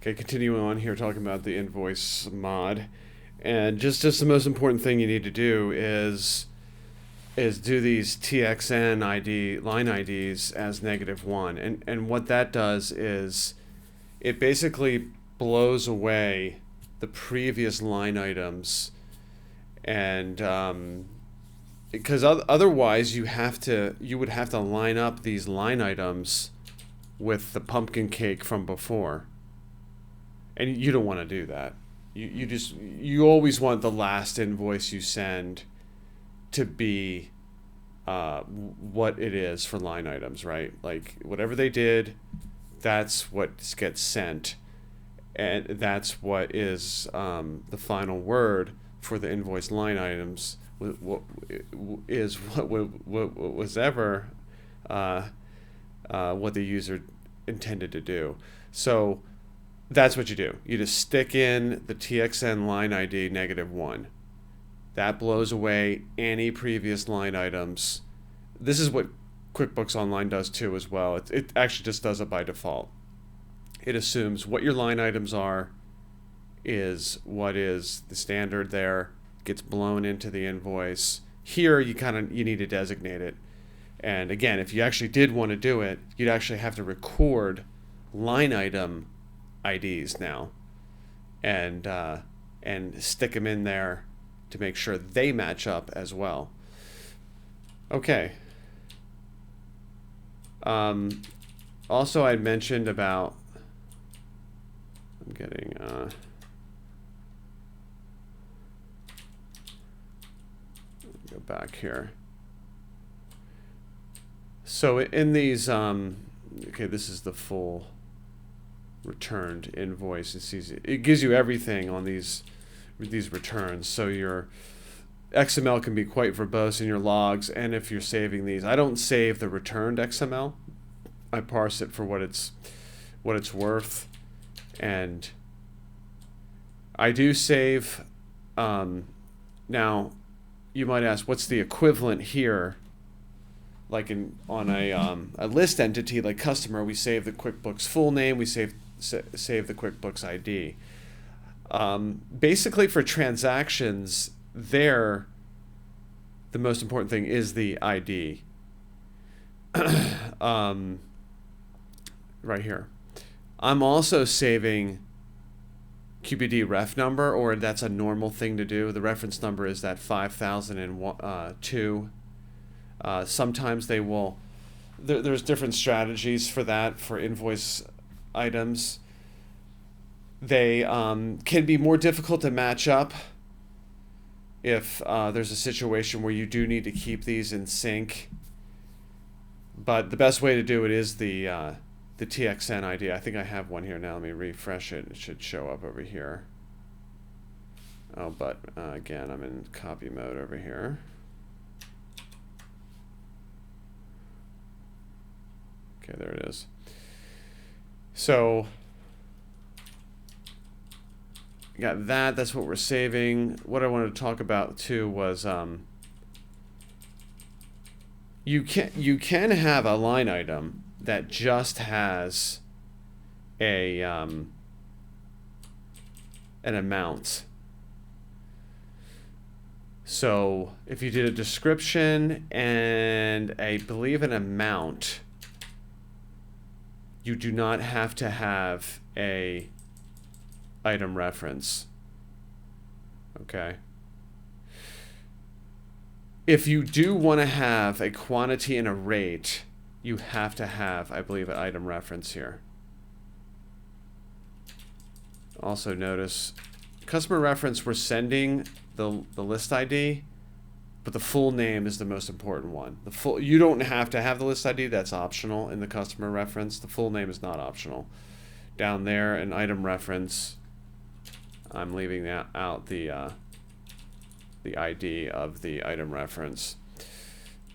Okay, continuing on here, talking about the invoice mod, and just the most important thing you need to do is do these TXN ID line IDs as -1, and what that does is it basically blows away the previous line items, and because otherwise you would have to line up these line items with the pumpkin cake from before. And you don't want to do that. You always want the last invoice you send to be what it is for line items, right? Like whatever they did, that's what gets sent, and that's what is the final word for the invoice line items. What was ever what the user intended to do. So that's what you do. You just stick in the TXN line ID -1. That blows away any previous line items. This is what QuickBooks Online does too as well. It actually just does it by default. It assumes what your line items are is what is the standard there, gets blown into the invoice. Here you need to designate it. And again, if you actually did want to do it, you'd actually have to record line item IDs now, and stick them in there to make sure they match up as well. Okay. Also, I mentioned about I'm getting go back here. So in these okay, this is the full returned invoice. It gives you everything on these returns. So your XML can be quite verbose in your logs, and if you're saving these, I don't save the returned XML. I parse it for what it's worth, and I do save. Now, you might ask, what's the equivalent here? Like on a list entity like customer, we save the QuickBooks full name, we save the QuickBooks ID. Basically, for transactions, the most important thing is the ID. Right here. I'm also saving QBD ref number, or that's a normal thing to do. The reference number is that 5002. Sometimes they will. There's different strategies for that for invoice items. They can be more difficult to match up if there's a situation where you do need to keep these in sync. But the best way to do it is the TXN ID. I think I have one here now. Let me refresh it. It should show up over here. Oh, but again, I'm in copy mode over here. Okay, there it is. So got that. That's what we're saving. What I wanted to talk about too was you can have a line item that just has a an amount. So if you did a description and I believe an amount, you do not have to have a item reference. Okay. If you do want to have a quantity and a rate, you have to have, I believe, an item reference here. Also notice, customer reference, we're sending the list ID, but the full name is the most important one. You don't have to have the list ID, that's optional in the customer reference. The full name is not optional. Down there, an item reference, I'm leaving out the ID of the item reference.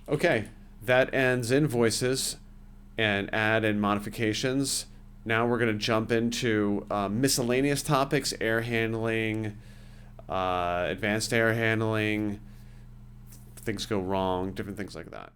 Okay, that ends invoices and add and modifications. Now we're going to jump into miscellaneous topics, air handling, advanced air handling, things go wrong, different things like that.